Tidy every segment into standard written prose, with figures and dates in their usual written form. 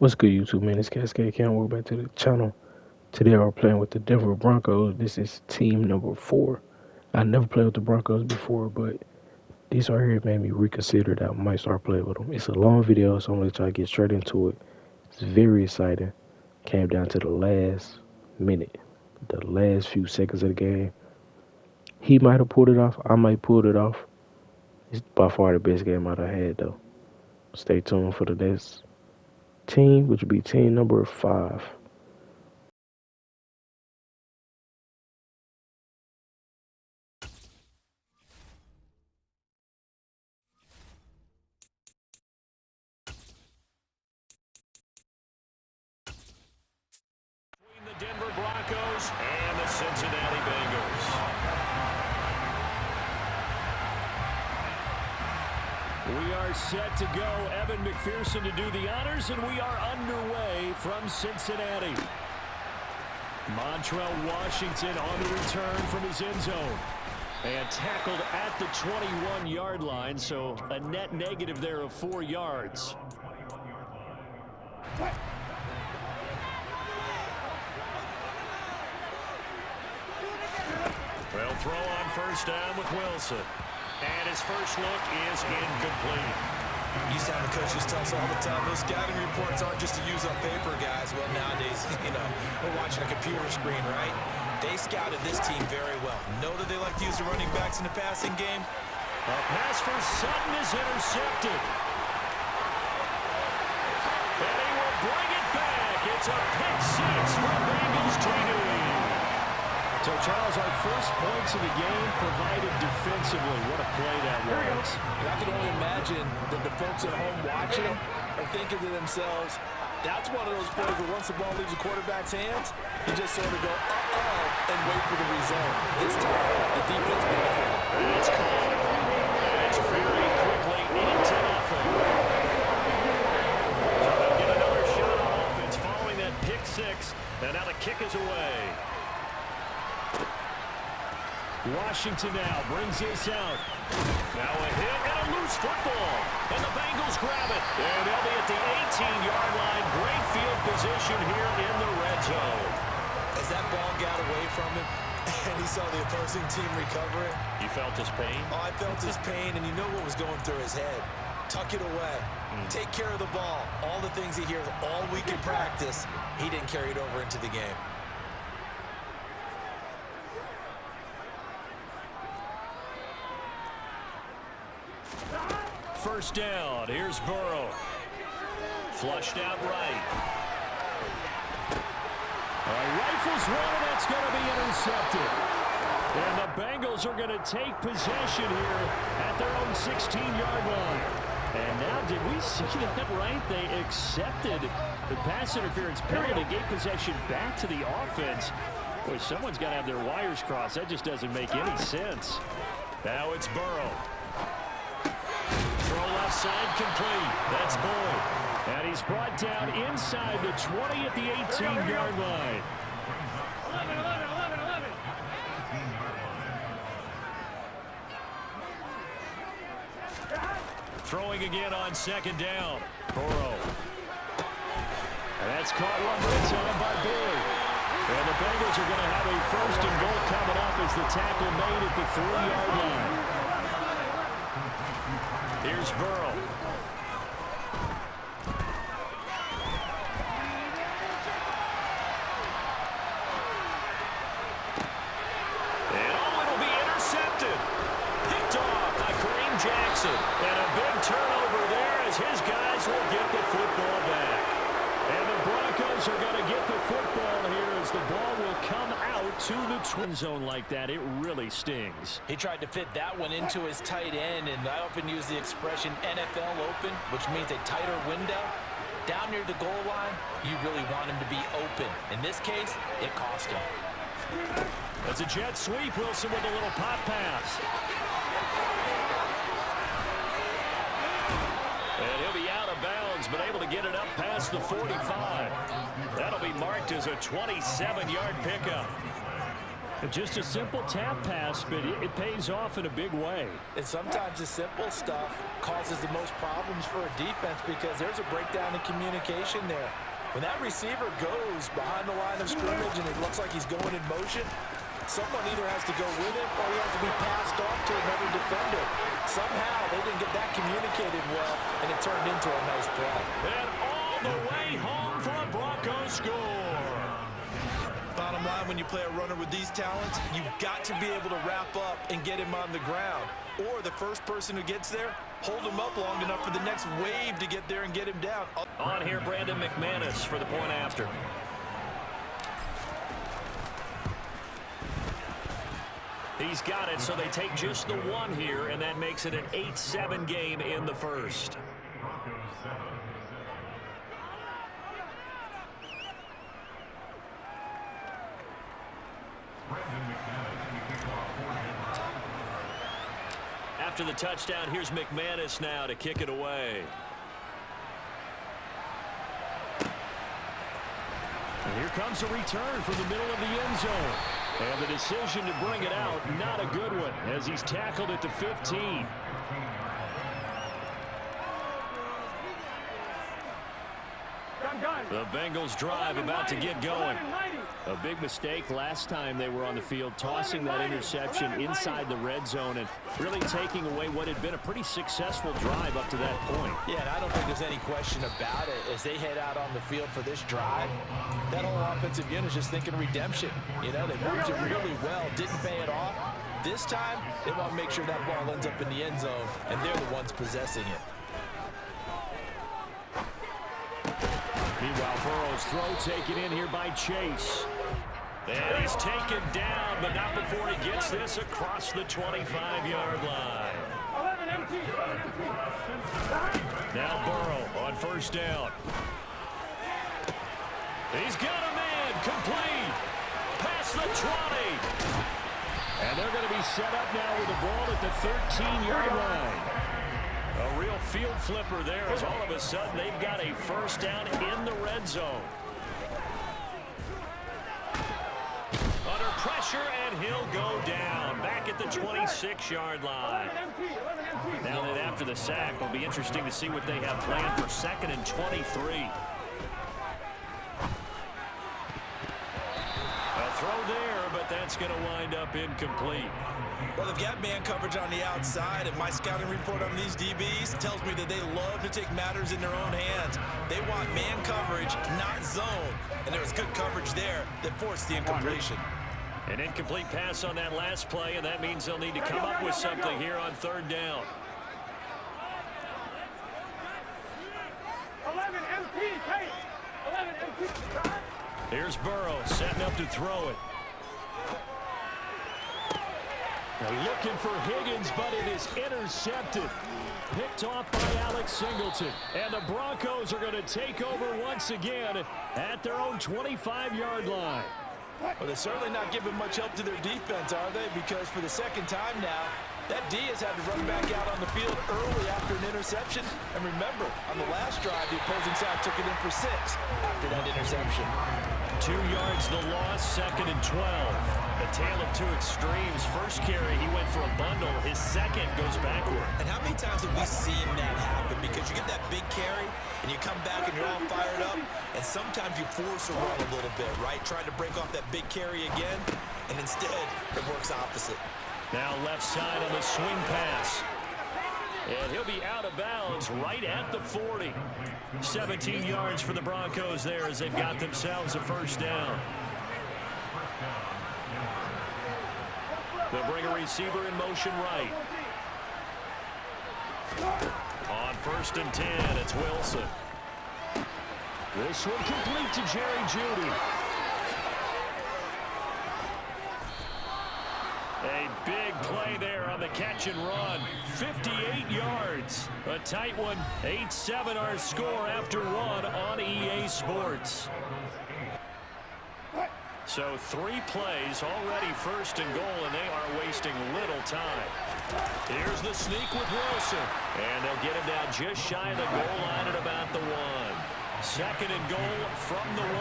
What's good, YouTube, man? It's CascadeCam. Welcome back to the channel. Today we're playing with the Denver Broncos. This is team number 4. I never played with the Broncos before, but this right here made me reconsider that I might start playing with them. It's a long video, so I'm going to try to get straight into it. It's very exciting. Came down to the last minute, the last few seconds of the game. He might have pulled it off. I might pull it off. It's by far the best game I've had, though. Stay tuned for the next team, which would be team number 5. Between the Denver Broncos and the Cincinnati Bengals. We are set to go. Evan McPherson to do the honors, and we are underway from Cincinnati. Montrell Washington on the return from his end zone. And tackled at the 21-yard line, so a net negative there of 4 yards. They'll throw on first down with Wilson. And his first look is incomplete. Used to have the coaches tell us all the time, those scouting reports aren't just to use on paper, guys. Well, nowadays, we're watching a computer screen, right? They scouted this team very well. Know that they like to use the running backs in the passing game. A pass for Sutton is intercepted. And he will bring it back. It's a pick six for Bengals JD. So, Charles, our first points of the game provided defensively. What a play that was. I can only imagine that the folks at home watching are thinking to themselves, that's one of those plays where once the ball leaves the quarterback's hands, you just sort of go, uh-oh, and wait for the result. This time, the defense benefited. And it's called. And it's very quickly 8-0. So they'll get another shot on offense following that pick six. And now the kick is away. Washington now brings this out. Now a hit and a loose football. And the Bengals grab it. And they'll be at the 18-yard line. Great field position here in the red zone. As that ball got away from him, and he saw the opposing team recover it. You felt his pain? Oh, I felt his pain, and you know what was going through his head. Tuck it away. Take care of the ball. All the things he hears all week in practice, he didn't carry it over into the game. First down. Here's Burrow. Flushed out right. Rifles one, and that's going to be intercepted. And the Bengals are going to take possession here at their own 16-yard line. And now, did we see that right? They accepted the pass interference penalty, gave possession back to the offense. Boy, someone's got to have their wires crossed. That just doesn't make any sense. Now it's Burrow. Throw left side complete. That's Boyd. And he's brought down inside the 20 at the 18-yard line. 11. Throwing again on second down. Burrow. And that's caught one more time by Boyd. And the Bengals are going to have a first and goal coming up as the tackle made at the 3-yard line. Here's Burrow. And it'll be intercepted. Picked off by Kareem Jackson. And a big turnover there as his guys will get the football back. And the Broncos are going to get the football here as the ball will come out to the twin zone like that. It really stings. He tried to fit that one into his tight end, and I often use the expression NFL open, which means a tighter window. Down near the goal line, you really want him to be open. In this case, it cost him. That's a jet sweep. Wilson with a little pop pass. And he'll be out of bounds, but able to get it up past the 45. That'll be marked as a 27-yard pickup. Just a simple tap pass, but it pays off in a big way. And sometimes the simple stuff causes the most problems for a defense because there's a breakdown in communication there. When that receiver goes behind the line of scrimmage and it looks like he's going in motion, someone either has to go with him or he has to be passed off to another defender. Somehow they didn't get that communicated well, and it turned into a nice play. And all the way home for a Broncos score. Bottom line, when you play a runner with these talents, you've got to be able to wrap up and get him on the ground. Or the first person who gets there, hold him up long enough for the next wave to get there and get him down. On here, Brandon McManus for the point after. He's got it, so they take just the one here, and that makes it an 8-7 game in the first. After the touchdown, here's McManus now to kick it away. And here comes a return from the middle of the end zone. And the decision to bring it out, not a good one, as he's tackled at the 15. The Bengals drive about to get going. A big mistake last time they were on the field, tossing that interception inside the red zone and really taking away what had been a pretty successful drive up to that point. Yeah, and I don't think there's any question about it. As they head out on the field for this drive, that whole offensive unit is just thinking redemption. You know, they moved it really well, didn't pay it off. This time, they want to make sure that ball ends up in the end zone, and they're the ones possessing it. Meanwhile, Burrow's throw taken in here by Chase. And he's taken down, but not before he gets this across the 25-yard line. Now Burrow on first down. He's got a man, complete, past the 20. And they're going to be set up now with the ball at the 13-yard line. A real field flipper there as all of a sudden they've got a first down in the red zone. Under pressure, and he'll go down back at the 26-yard line. Now that after the sack, it'll be interesting to see what they have planned for 2nd and 23. A throw there, but that's going to wind up incomplete. Well, they've got man coverage on the outside, and my scouting report on these DBs tells me that they love to take matters in their own hands. They want man coverage, not zone, and there was good coverage there that forced the incompletion. An incomplete pass on that last play, and that means they'll need to come up with something here on 3rd down. 11 MP, 11 MP. Here's Burrow setting up to throw it. Now looking for Higgins, but it is intercepted. Picked off by Alex Singleton. And the Broncos are going to take over once again at their own 25-yard line. Well, they're certainly not giving much help to their defense, are they? Because for the 2nd time now, that D has had to run back out on the field early after an interception. And remember, on the last drive, the opposing side took it in for 6 after that interception. 2 yards the loss, 2nd and 12. A tale of two extremes. First carry, he went for a bundle. His second goes backward. And how many times have we seen that happen? Because you get that big carry, and you come back and you're all fired up, and sometimes you force a run a little bit, right? Trying to break off that big carry again, and instead it works opposite. Now left side on the swing pass. And he'll be out of bounds right at the 40. 17 yards for the Broncos there as they've got themselves a first down. They'll bring a receiver in motion right. On 1st and 10, it's Wilson. This one complete to Jerry Jeudy. A big play there on the catch and run. 58 yards. A tight one. 8-7 our score after 1 on EA Sports. So 3 plays, already 1st and goal, and they are wasting little time. Here's the sneak with Wilson. And they'll get him down just shy of the goal line at about the 1. Second and goal from the 1.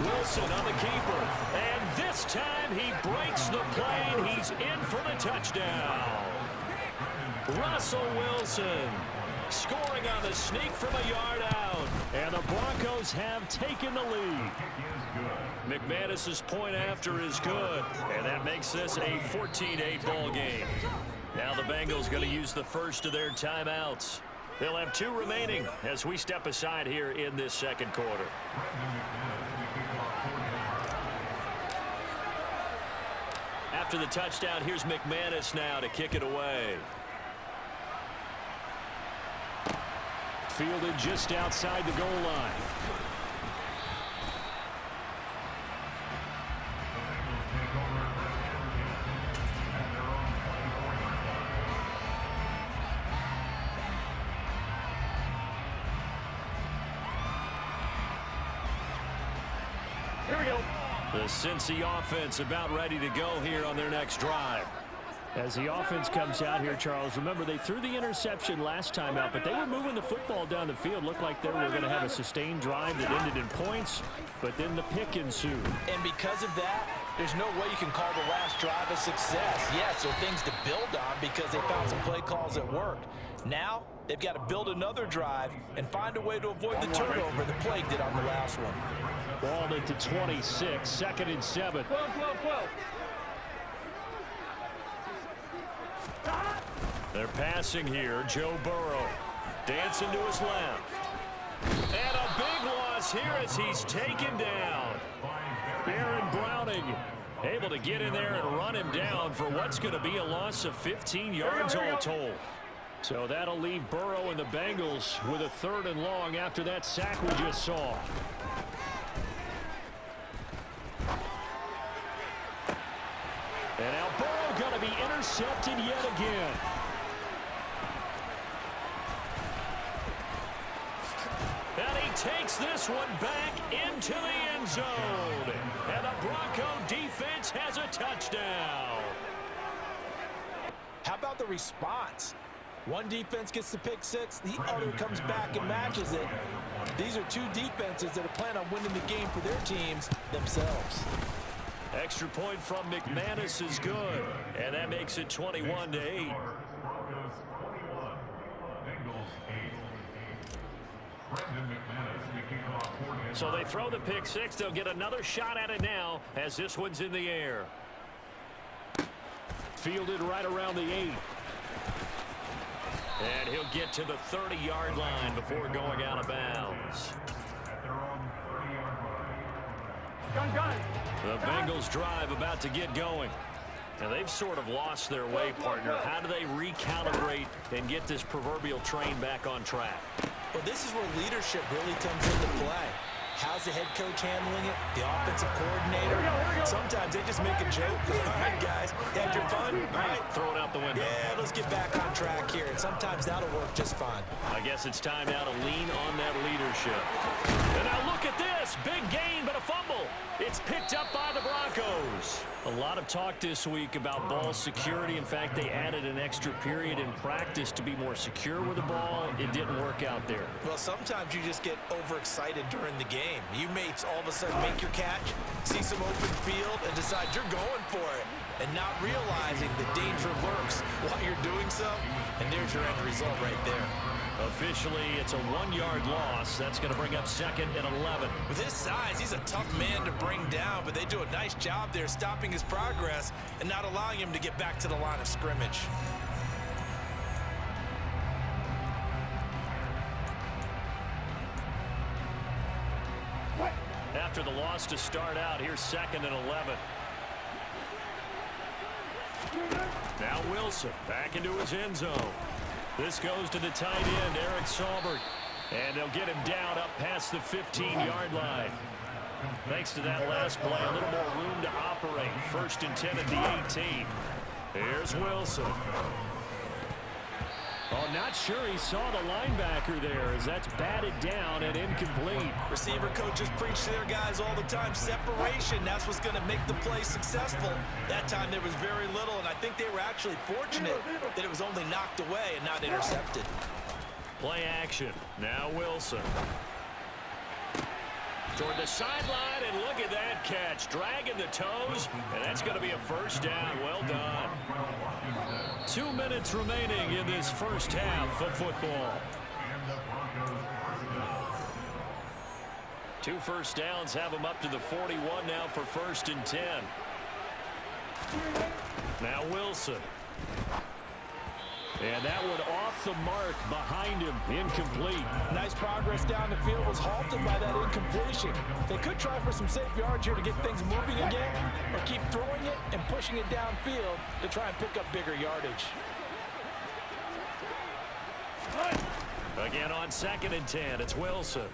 Wilson on the keeper. And this time he breaks the play and he's in for the touchdown. Russell Wilson scoring on the sneak from a yard out. And the Broncos have taken the lead. McManus's point after is good. And that makes this a 14-8 ball game. Now the Bengals going to use the first of their timeouts. They'll have 2 remaining as we step aside here in this second quarter. After the touchdown, here's McManus now to kick it away. Fielded just outside the goal line. Here we go. The Cincy offense about ready to go here on their next drive. As the offense comes out here, Charles, remember they threw the interception last time out, but they were moving the football down the field. Looked like they were going to have a sustained drive that ended in points, but then the pick ensued. And because of that, there's no way you can call the last drive a success. Yes, there are things to build on because they found some play calls that worked. Now, they've got to build another drive and find a way to avoid the turnover the plague did on the last one. Ball into 26, 2nd and 7. 12. They're passing here. Joe Burrow dancing to his left. And a big loss here as he's taken down. Baron Browning able to get in there and run him down for what's going to be a loss of 15 yards all told. So that'll leave Burrow and the Bengals with a 3rd and long after that sack we just saw. And now Burrow going to be intercepted yet again. And he takes this one back into the end zone. And the Bronco defense has a touchdown. How about the response? One defense gets the pick six, the other comes back and matches it. These are 2 defenses that are planning on winning the game for their teams themselves. Extra point from McManus is good. And that makes it 21-8. So they throw the pick six. They'll get another shot at it now as this one's in the air. Fielded right around the 8. And he'll get to the 30-yard line before going out of bounds. The Bengals drive about to get going. And they've sort of lost their way, partner. How do they recalibrate and get this proverbial train back on track? Well, this is where leadership really comes into play. How's the head coach handling it? The offensive coordinator? Sometimes they just make a joke. All right, guys, you had your fun? All right. Throw it out the window. Yeah, let's get back on track here. And sometimes that'll work just fine. I guess it's time now to lean on that leadership. And now look at this. Big gain, but a fumble. It's picked up by the Broncos. A lot of talk this week about ball security. In fact, they added an extra period in practice to be more secure with the ball. It didn't work out there. Well, sometimes you just get overexcited during the game. You may all of a sudden make your catch, see some open field, and decide you're going for it, and not realizing the danger lurks while you're doing so. And there's your end result right there. Officially, it's a 1-yard loss. That's going to bring up 2nd and 11. With his size, he's a tough man to bring down, but they do a nice job there stopping his progress and not allowing him to get back to the line of scrimmage. After the loss to start out, here's 2nd and 11. Now Wilson back into his end zone. This goes to the tight end, Eric Saubert. And they'll get him down up past the 15-yard line. Thanks to that last play, a little more room to operate. 1st and 10 at the 18. Here's Wilson. Oh, not sure he saw the linebacker there as that's batted down and incomplete. Receiver coaches preach to their guys all the time. Separation, that's what's going to make the play successful. That time there was very little, and I think they were actually fortunate that it was only knocked away and not intercepted. Play action. Now Wilson. Toward the sideline, and look at that catch. Dragging the toes, and that's going to be a first down. Well done. 2 minutes remaining in this first half of football. 2 first downs have them up to the 41 now for 1st and 10. Now Wilson. And that one off the mark behind him. Incomplete. Nice progress down the field was halted by that incompletion. They could try for some safe yards here to get things moving again, or keep throwing it and pushing it downfield to try and pick up bigger yardage. Again on 2nd and 10, it's Wilson.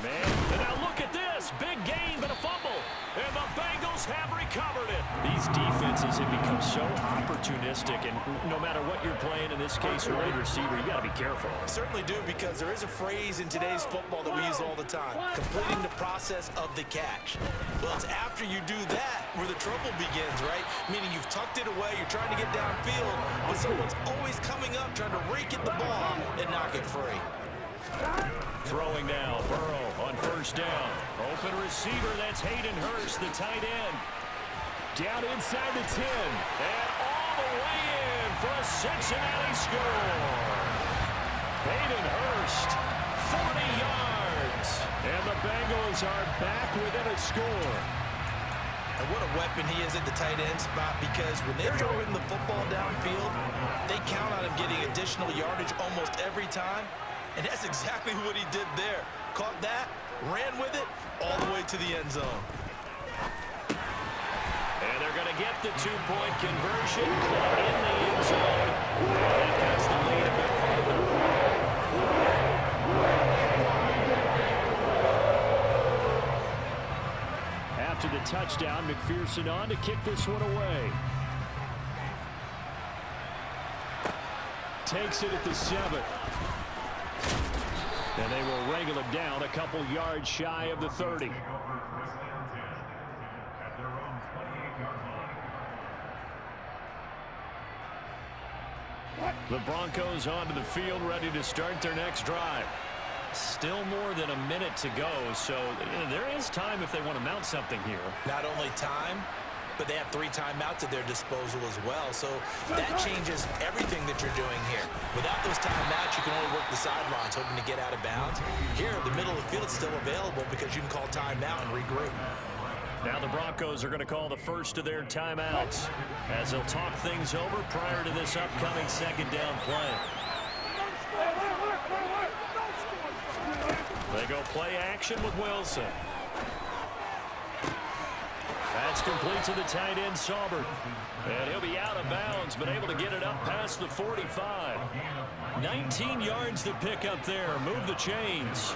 Man, and now look at this. Big gain, but a fumble. And the Bengals have recovered it. These defenses have become so opportunistic, and no matter what you're playing, in this case, a wide receiver, you got to be careful. Certainly do, because there is a phrase in today's football that we use all the time: completing the process of the catch. Well, it's after you do that where the trouble begins, right? Meaning you've tucked it away, you're trying to get downfield, but someone's always coming up trying to rake at the ball and knock it free. Throwing now, Burrow on 1st down. Open receiver, that's Hayden Hurst, the tight end. Down inside the 10. And all the way in for a Cincinnati score. Hayden Hurst, 40 yards. And the Bengals are back within a score. And what a weapon he is at the tight end spot, because when they throw him the football downfield, they count on him getting additional yardage almost every time. And that's exactly what he did there. Caught that, ran with it, all the way to the end zone. And they're going to get the 2-point conversion in the end zone. And that's the lead a bit further. After the touchdown, McPherson on to kick this one away. Takes it at the 7. And they will wrangle him down a couple yards shy of the 30. The Broncos onto the field, ready to start their next drive. Still more than a minute to go, so there is time if they want to mount something here. Not only time, but they have 3 timeouts at their disposal as well. So that changes everything that you're doing here. Without those timeouts, you can only work the sidelines, hoping to get out of bounds. Here, the middle of the field is still available because you can call timeout and regroup. Now the Broncos are going to call the first of their timeouts as they'll talk things over prior to this upcoming 2nd down play. They go play action with Wilson. That's complete to the tight end, Saubert. And he'll be out of bounds, but able to get it up past the 45. 19 yards to pick up there. Move the chains.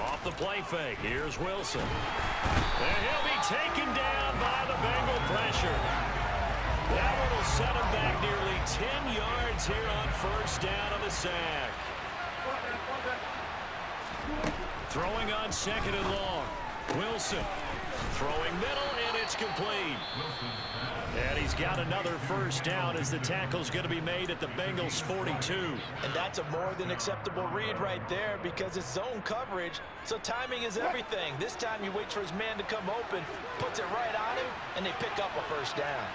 Off the play fake. Here's Wilson. And he'll be taken down by the Bengal pressure. That one will set him back nearly 10 yards here on 1st down on the sack. Throwing on 2nd and long. Wilson throwing middle, and it's complete. And he's got another 1st down as the tackle's going to be made at the Bengals' 42. And that's a more than acceptable read right there, because it's zone coverage, so timing is everything. This time he waits for his man to come open, puts it right on him, and they pick up a 1st down.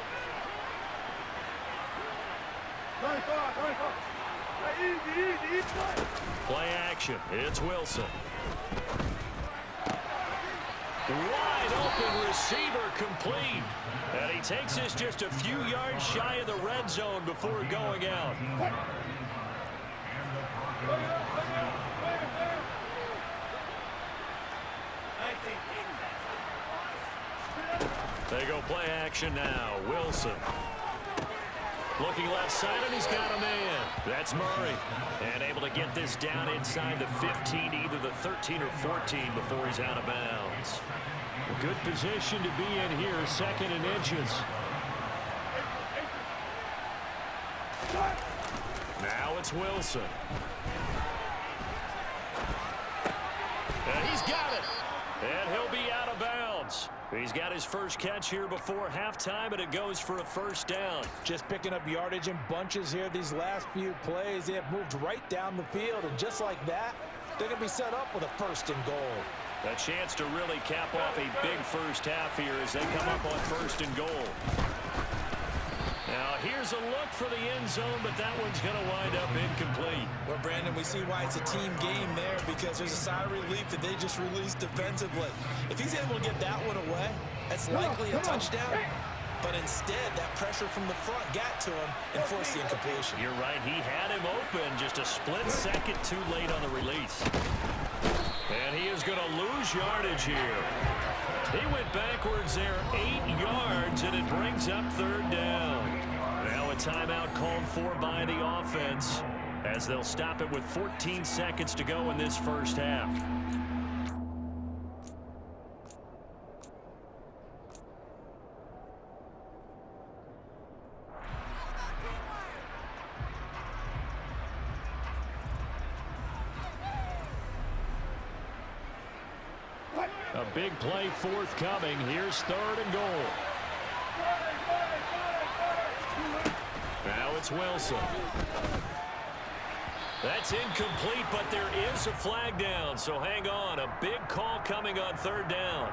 Play action. It's Wilson. Wide open receiver complete. And he takes this just a few yards shy of the red zone before going out. They go play action now. Wilson. Looking left side, and he's got a man. That's Murray. And able to get this down inside the 15, either the 13 or 14 before he's out of bounds. A good position to be in here, 2nd and inches. Now it's Wilson. And he's got it. And he'll be out of bounds. He's got his first catch here before halftime, and it goes for a first down. Just picking up yardage in bunches here these last few plays. They have moved right down the field, and just like that, they're going to be set up with a 1st and goal. A chance to really cap off a big first half here as they come up on 1st and goal. Now, here's a look for the end zone, but that one's going to wind up incomplete. Well, Brandon, we see why it's a team game there, because there's a sigh of relief that they just released defensively. If he's able to get that one away, that's likely a touchdown. But instead, that pressure from the front got to him and forced the incompletion. You're right. He had him open just a split second too late on the release. And he is going to lose yardage here. He went backwards there 8 yards, and it brings up 3rd down. Now a timeout called for by the offense as they'll stop it with 14 seconds to go in this first half. A big play forthcoming. Here's 3rd and goal. Now it's Wilson. That's incomplete, but there is a flag down, so hang on. A big call coming on 3rd down.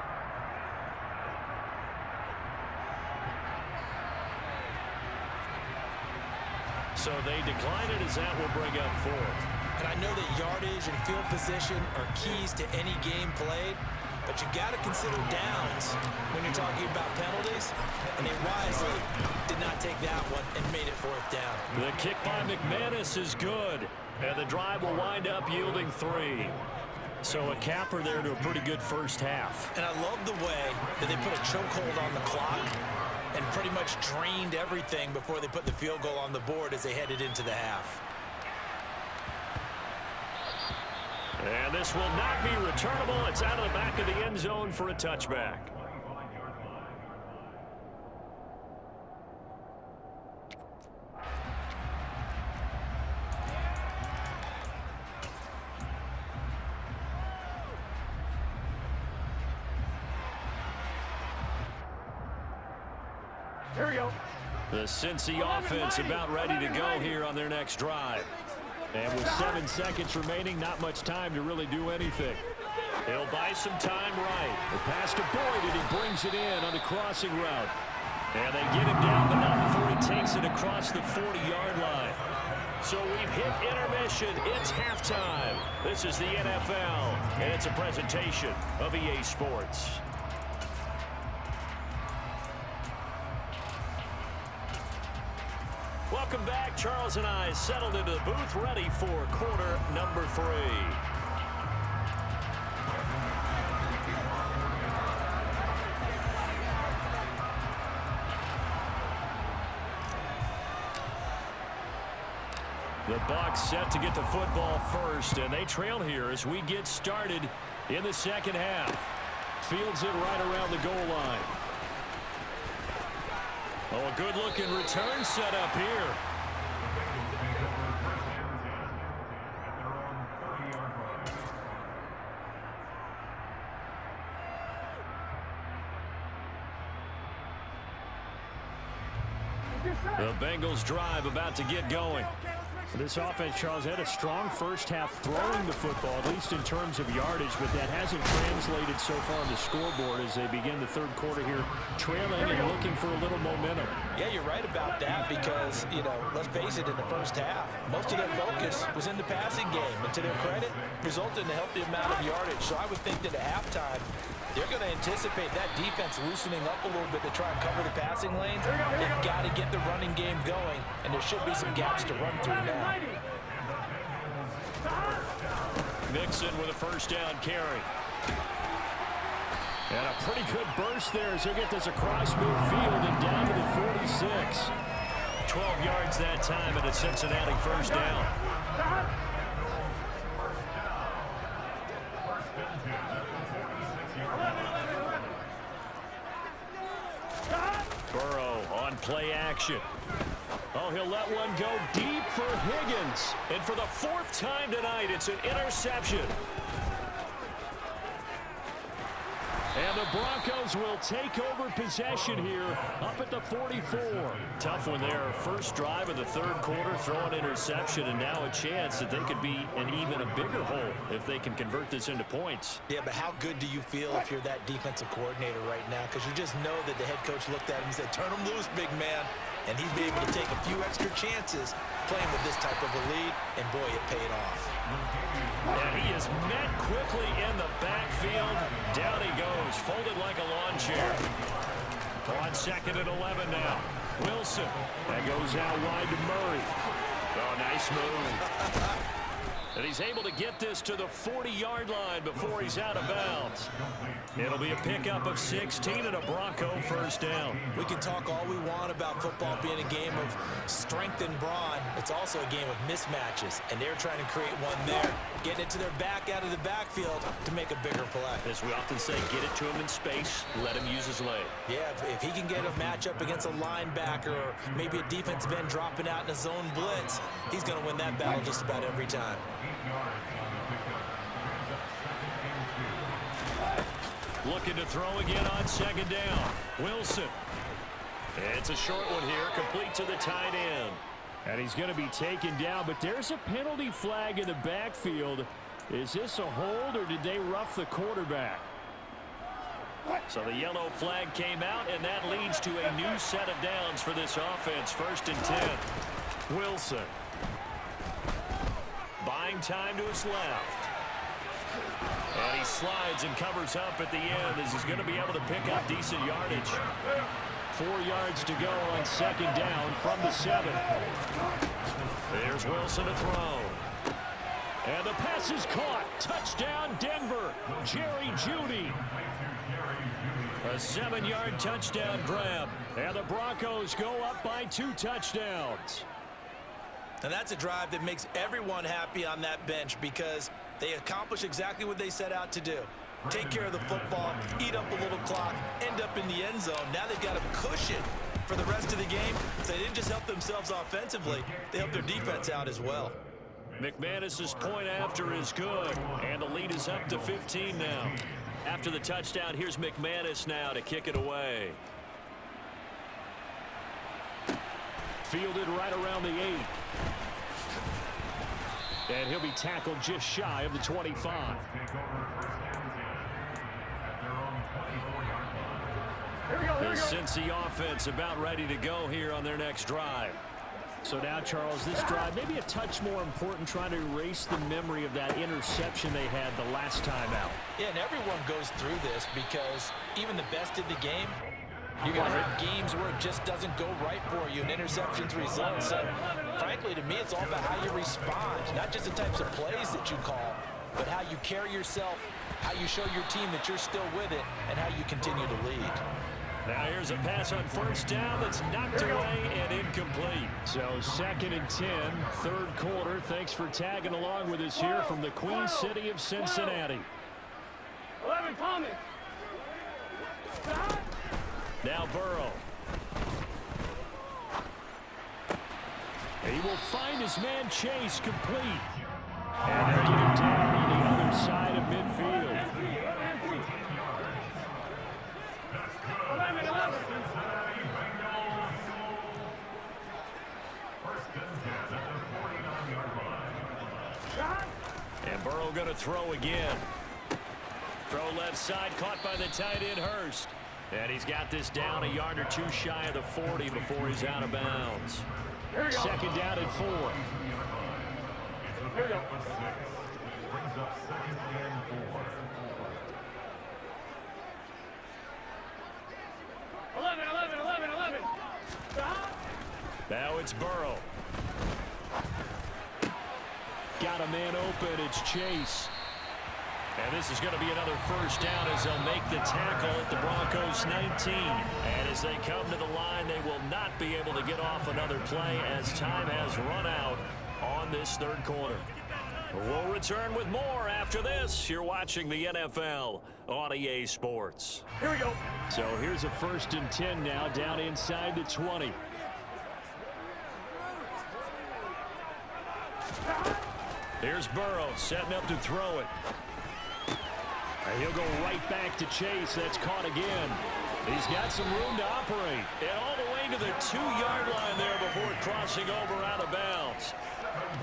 So they decline it as that will bring up 4th. And I know that yardage and field position are keys to any game played, but you've got to consider downs when you're talking about penalties, and they wisely did not take that one and made it 4th down. The kick by McManus is good, and the drive will wind up yielding 3. So a capper there to a pretty good first half. And I love the way that they put a chokehold on the clock and pretty much drained everything before they put the field goal on the board as they headed into the half. And this will not be returnable. It's out of the back of the end zone for a touchback. Here we go. The Cincy offense about ready to go here on their next drive. And with 7 seconds remaining, not much time to really do anything. He'll buy some time right. The pass to Boyd, and he brings it in on the crossing route. And they get him down, but not before he takes it across the 40-yard line. So we've hit intermission. It's halftime. This is the NFL, and it's a presentation of EA Sports. Welcome back. Charles and I settled into the booth, ready for quarter number 3. The Bucs set to get the football first, and they trail here as we get started in the second half. Fields it right around the goal line. Oh, a good-looking return set up here. The Bengals drive about to get going. This offense, Charles, had a strong first half throwing the football, at least in terms of yardage, but that hasn't translated so far on the scoreboard as they begin the third quarter here, trailing and looking for a little momentum. Yeah, you're right about that because, let's face it, in the first half, most of their focus was in the passing game, and to their credit, resulted in a healthy amount of yardage. So I would think that at halftime, they're going to anticipate that defense loosening up a little bit to try and cover the passing lanes. They've got to get the running game going, and there should be some gaps to run through now. Mixon with a first down carry. And a pretty good burst there as he'll get this across midfield and down to the 46. 12 yards that time and a Cincinnati first down. Burrow on play action. Oh, he'll let one go deep for Higgins. And for the 4th time tonight, it's an interception. And the Broncos will take over possession here up at the 44. Tough one there. First drive of the third quarter, throw an interception, and now a chance that they could be in even a bigger hole if they can convert this into points. Yeah, but how good do you feel if you're that defensive coordinator right now? Because you just know that the head coach looked at him and said, turn him loose, big man. And he'd be able to take a few extra chances playing with this type of a lead, and boy, it paid off. And he is met quickly in the backfield. Down he goes, folded like a lawn chair. On 2nd and 11 now. Wilson. That goes out wide to Murray. Oh, nice move. And he's able to get this to the 40-yard line before he's out of bounds. It'll be a pickup of 16 and a Bronco first down. We can talk all we want about football being a game of strength and brawn. It's also a game of mismatches, and they're trying to create one there, getting it to their back out of the backfield to make a bigger play. As we often say, get it to him in space, let him use his leg. Yeah, if he can get a matchup against a linebacker or maybe a defensive end dropping out in a zone blitz, he's going to win that battle just about every time. Looking to throw again on 2nd down. Wilson. It's a short one here, complete to the tight end. And he's going to be taken down, but there's a penalty flag in the backfield. Is this a hold, or did they rough the quarterback? So the yellow flag came out, and that leads to a new set of downs for this offense. 1st and 10. Wilson. Buying time to his left. And he slides and covers up at the end as he's going to be able to pick up decent yardage. 4 yards to go on 2nd down from the 7. There's Wilson to throw. And the pass is caught. Touchdown, Denver. Jerry Jeudy. A 7-yard touchdown grab. And the Broncos go up by 2 touchdowns. And that's a drive that makes everyone happy on that bench because they accomplish exactly what they set out to do. Take care of the football, eat up a little clock, end up in the end zone. Now they've got a cushion for the rest of the game. So they didn't just help themselves offensively, they helped their defense out as well. McManus's point after is good, and the lead is up to 15 now. After the touchdown, here's McManus now to kick it away. Fielded right around the 8. And he'll be tackled just shy of the 25. The Cincy offense about ready to go here on their next drive. So now, Charles, this drive maybe a touch more important, trying to erase the memory of that interception they had the last time out. Yeah, and everyone goes through this because even the best in the game, you're going to have games where it just doesn't go right for you and interceptions result. So, frankly, to me, it's all about how you respond, not just the types of plays that you call, but how you carry yourself, how you show your team that you're still with it, and how you continue to lead. Now here's a pass on 1st down that's knocked away and incomplete. So 2nd and 10, 3rd quarter. Thanks for tagging along with us here from the Queen City of Cincinnati. 11 coming. Now Burrow. He will find his man Chase complete. And they'll get him down on the other side of midfield. 11. And Burrow going to throw again. Throw left side, caught by the tight end Hurst. And he's got this down a yard or 2 shy of the 40 before he's out of bounds. 2nd down and 4. Here we go. Brings up 2nd and 4. 11. Now it's Burrow. Got a man open. It's Chase. And this is going to be another 1st down as they'll make the tackle at the Broncos 19. And as they come to the line, they will not be able to get off another play as time has run out on this 3rd quarter. We'll return with more after this. You're watching the NFL on EA Sports. Here we go. So here's a 1st and 10 now, down inside the 20. Here's Burrow setting up to throw it. And he'll go right back to Chase. That's caught again. He's got some room to operate. And all the way to the 2-yard line there before crossing over out of bounds.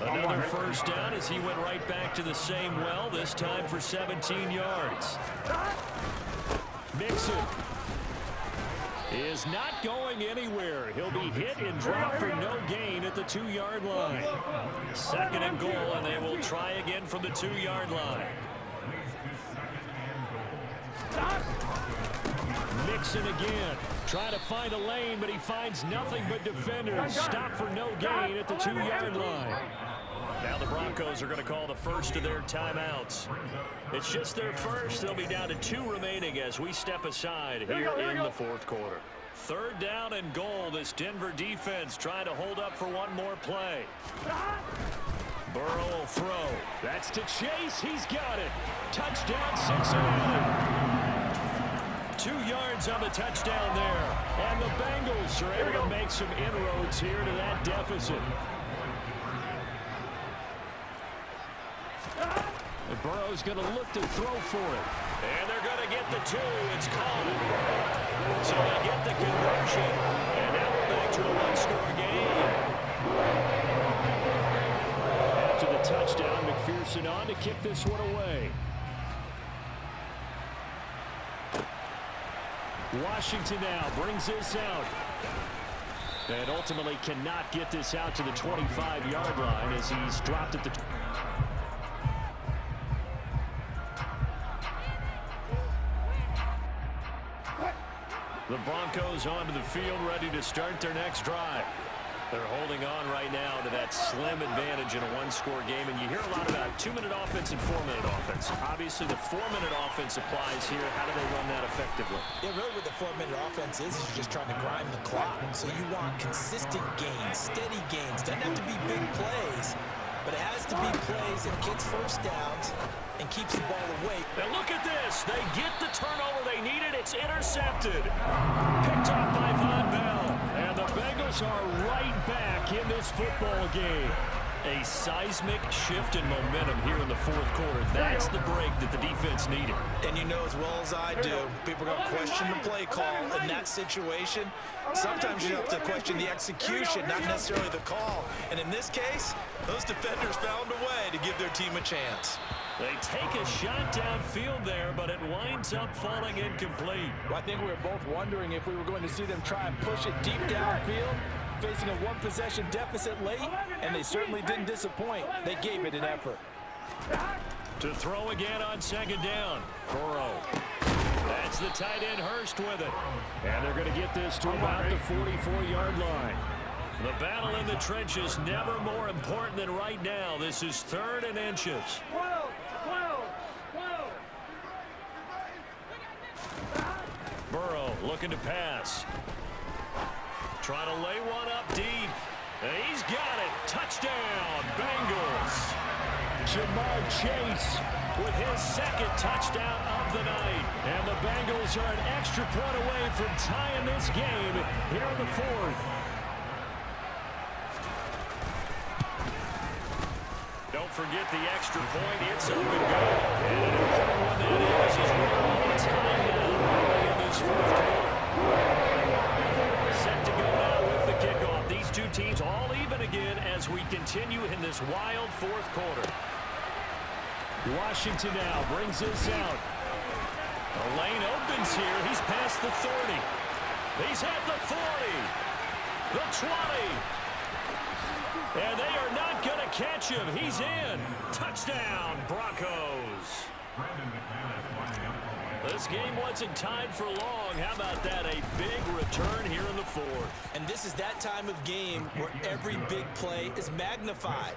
Another first down as he went right back to the same well, this time for 17 yards. Mixon is not going anywhere. He'll be hit and dropped for no gain at the 2-yard line. Second and goal, and they will try again from the 2-yard line. Mixon again. Trying to find a lane, but he finds nothing but defenders. Stop for no gain at the 2-yard line. Now the Broncos are going to call the first of their timeouts. It's just their first. They'll be down to 2 remaining as we step aside here in the fourth quarter. Third down and goal. This Denver defense trying to hold up for one more play. Burrow will throw. That's to Chase. He's got it. Touchdown, Cincinnati. 2 yards on the touchdown there. And the Bengals are able to make some inroads here to that deficit. And Burrow's going to look to throw for it. And they're going to get the 2. It's caught. So they get the conversion. And now we're back to a 1-score game. After the touchdown, McPherson on to kick this one away. Washington now brings this out. And ultimately cannot get this out to the 25-yard line as he's dropped at the... The Broncos onto the field, ready to start their next drive. They're holding on right now to that slim advantage in a 1-score game. And you hear a lot about 2-minute offense and 4-minute offense. Obviously, the 4-minute offense applies here. How do they run that effectively? Yeah, really what the 4-minute offense is you're just trying to grind the clock. So you want consistent gains, steady gains. Doesn't have to be big plays, but it has to be plays that gets first downs and keeps the ball away. And look at this. They get the turnover they needed. It's intercepted. Picked off by Von Bell. And the Bengals are right back in this football game. A seismic shift in momentum here in the fourth quarter. That's the break that the defense needed. And you know as well as I do, people are going to question the play call in that situation. Sometimes you have to question the execution, not necessarily the call. And in this case, those defenders found a way to give their team a chance. They take a shot downfield there, but it winds up falling incomplete. Well, I think we were both wondering if we were going to see them try and push it deep downfield, facing a 1-possession deficit late, and they certainly didn't disappoint. They gave it an effort. To throw again on second down. Burrow. That's the tight end Hurst with it. And they're going to get this to about the 44-yard line. The battle in the trenches never more important than right now. This is 3rd and inches. 12. Burrow looking to pass. Trying to lay one up deep. And he's got it. Touchdown, Bengals. Jamar Chase with his 2nd touchdown of the night. And the Bengals are an extra point away from tying this game here in the 4th. Don't forget the extra point. It's up and go. And an important one that is as well. Tied down early in this 4th quarter. Set to go now with the kickoff. These two teams all even again as we continue in this wild 4th quarter. Washington now brings this out. The lane opens here. He's past the 30. He's at the 40. The 20. And they are not going to catch him. He's in. Touchdown, Broncos. This game wasn't tied for long. How about that? A big return here in the 4th. And this is that time of game where every big play is magnified.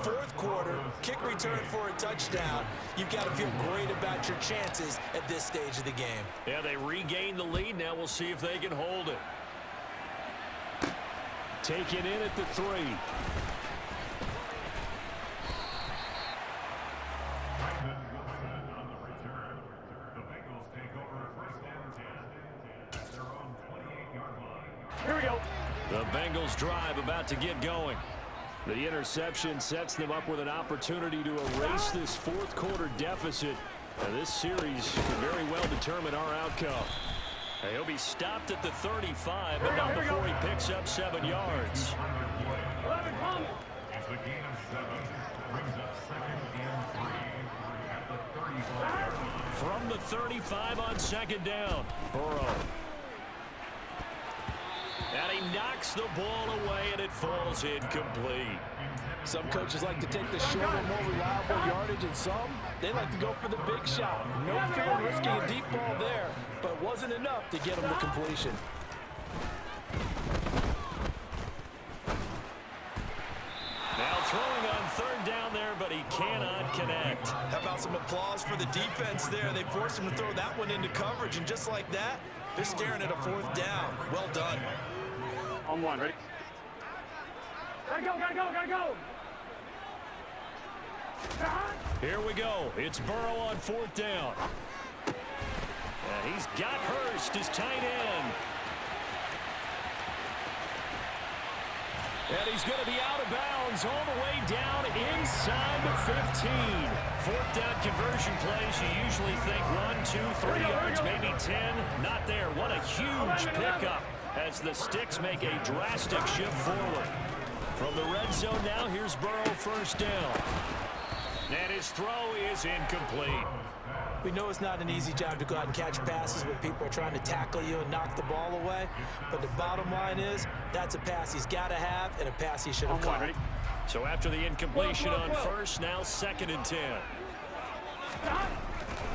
4th quarter, kick return for a touchdown. You've got to feel great about your chances at this stage of the game. Yeah, they regain the lead. Now we'll see if they can hold it. Taken in at the 3. Here we go. The Bengals drive about to get going. The interception sets them up with an opportunity to erase this 4th quarter deficit And this series could very well determine our outcome. He'll be stopped at the 35, but not before he picks up 7 yards. 11 coming. It's a gain of 7. Brings up 2nd and 3 at the 35. From the 35 on 2nd down, Burrow. And he knocks the ball away, and it falls incomplete. Some coaches like to take the shorter, more reliable yardage, and some, they like to go for the big shot. No fear in risking a deep ball there, but it wasn't enough to get him the completion. Now throwing on 3rd down there, but he cannot connect. How about some applause for the defense there? They forced him to throw that one into coverage, and just like that, they're staring at a 4th down. Well done. On 1, ready? Gotta go, gotta go, gotta go! Here we go. It's Burrow on 4th down. And he's got Hurst, his tight end. And he's going to be out of bounds all the way down inside the 15. 4th down conversion plays, you usually think 1, 2, 3 yards, maybe 10. Not there. What a huge pickup as the Sticks make a drastic shift forward. From the red zone now, here's Burrow 1st down. And his throw is incomplete. We know it's not an easy job to go out and catch passes when people are trying to tackle you and knock the ball away. But the bottom line is, that's a pass he's got to have and a pass he should have caught. So after the incompletion on 1st, now 2nd and 10.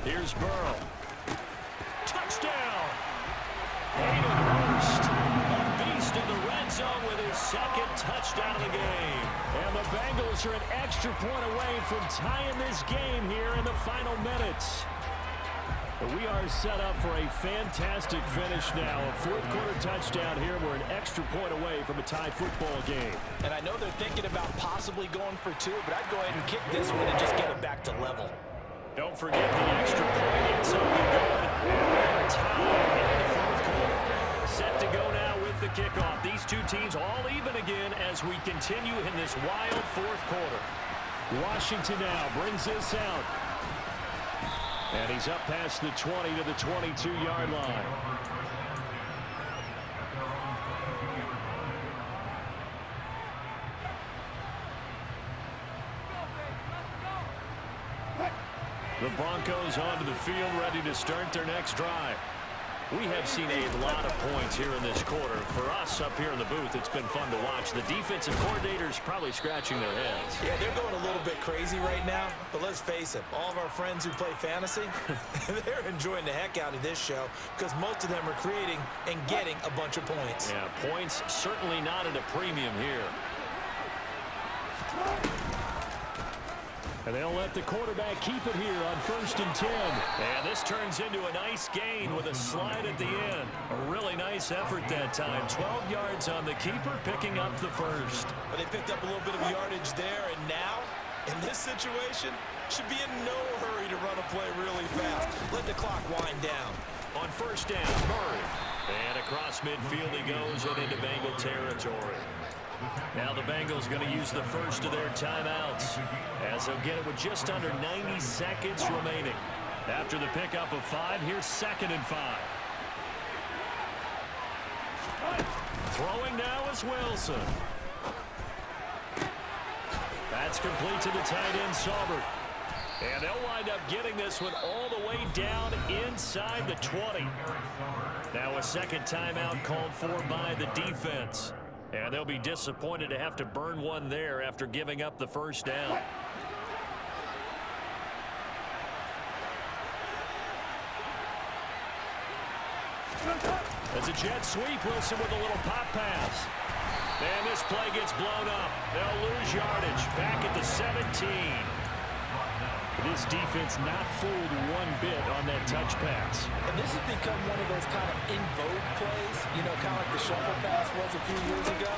Here's Burrow. Touchdown! Hayden Hurst, a beast in the red zone with his 2nd touchdown of the game. And the Bengals are an extra point away from tying this game here in the final minutes. We are set up for a fantastic finish now. A 4th quarter touchdown here. We're an extra point away from a tie football game. And I know they're thinking about possibly going for 2, but I'd go ahead and kick this one and just get it back to level. Don't forget the extra point. It's something going. And we're tied in the 4th quarter. Set to go now with the kickoff. These two teams all even again as we continue in this wild 4th quarter. Washington now brings this out. And he's up past the 20 to the 22-yard line. The Broncos onto the field, ready to start their next drive. We have seen a lot of points here in this quarter. For us up here in the booth, it's been fun to watch. The defensive coordinators probably scratching their heads. Yeah, they're going a little bit crazy right now, but let's face it, all of our friends who play fantasy, they're enjoying the heck out of this show because most of them are creating and getting a bunch of points. Yeah, points certainly not at a premium here. And they'll let the quarterback keep it here on 1st and 10. And this turns into a nice gain with a slide at the end. A really nice effort that time. 12 yards on the keeper, picking up the 1st. But they picked up a little bit of yardage there, and now, in this situation, should be in no hurry to run a play really fast. Let the clock wind down. On 1st down, Murray. And across midfield he goes and into Bengal territory. Now the Bengals going to use the first of their timeouts as they'll get it with just under 90 seconds remaining. After the pickup of 5, here's 2nd and 5. Throwing now is Wilson. That's complete to the tight end, Saubert. And they'll wind up getting this one all the way down inside the 20. Now a 2nd timeout called for by the defense. And they'll be disappointed to have to burn one there after giving up the 1st down. It's a jet sweep. Wilson with a little pop pass. And this play gets blown up. They'll lose yardage. Back at the 17. This defense not fooled one bit on that touch pass. And this has become one of those kind of in vogue plays, you know, kind of like the shuffle pass was a few years ago.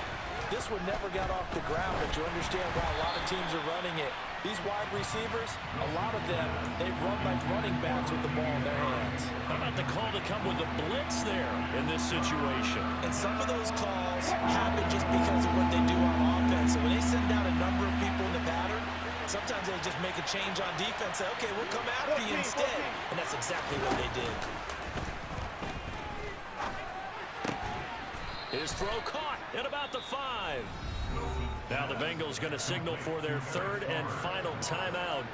This one never got off the ground, but you understand why a lot of teams are running it. These wide receivers, a lot of them, they run like running backs with the ball in their hands. How about the call to come with the blitz there in this situation? And some of those calls happen just because of what they do on offense. So when they send out a number of people in the pattern, some sometimes they just make a change on defense. Say, okay, we'll come after you instead. And that's exactly what they did. His throw caught at about the 5. Now the Bengals going to signal for their third and final timeout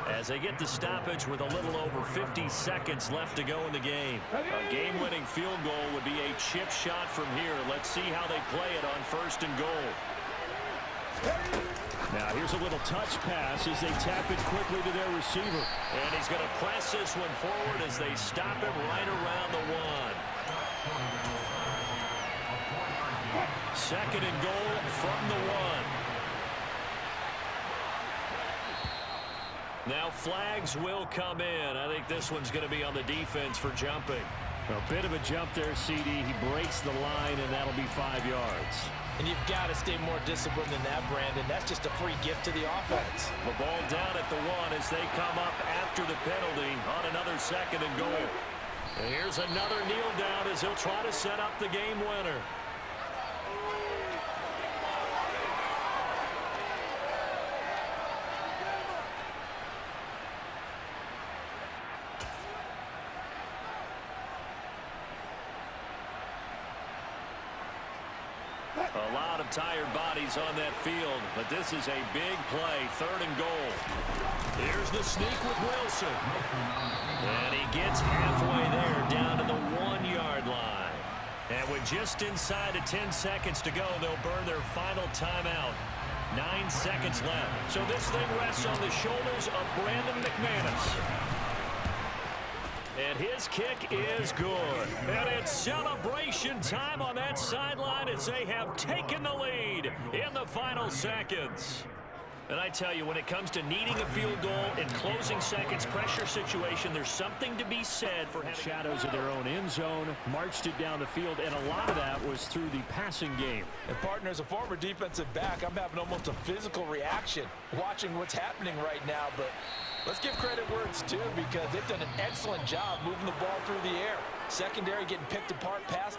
as they get the stoppage with a little over 50 seconds left to go in the game. A game-winning field goal would be a chip shot from here. Let's see how they play it on 1st and goal. Now here's a little touch pass as they tap it quickly to their receiver. And he's going to press this one forward as they stop him right around the 1. 2nd and goal from the 1. Now flags will come in. I think this one's going to be on the defense for jumping. A bit of a jump there, CD. He breaks the line, and that'll be 5 yards. And you've got to stay more disciplined than that, Brandon. That's just a free gift to the offense. The ball down at the 1 as they come up after the penalty on another 2nd and goal. And here's another kneel down as he'll try to set up the game winner. A lot of tired bodies on that field, but this is a big play, 3rd and goal. Here's the sneak with Wilson. And he gets halfway there down to the 1-yard line. And with just inside of 10 seconds to go, they'll burn their final timeout. 9 seconds left. So this thing rests on the shoulders of Brandon McManus. And his kick is good. And it's celebration time on that sideline as they have taken the lead in the final seconds. And I tell you, when it comes to needing a field goal in closing seconds, pressure situation, there's something to be said for having shadows of their own end zone, marched it down the field, and a lot of that was through the passing game. And partner, as a former defensive back, I'm having almost a physical reaction watching what's happening right now. But let's give credit where it's due because they've done an excellent job moving the ball through the air. Secondary getting picked apart, pass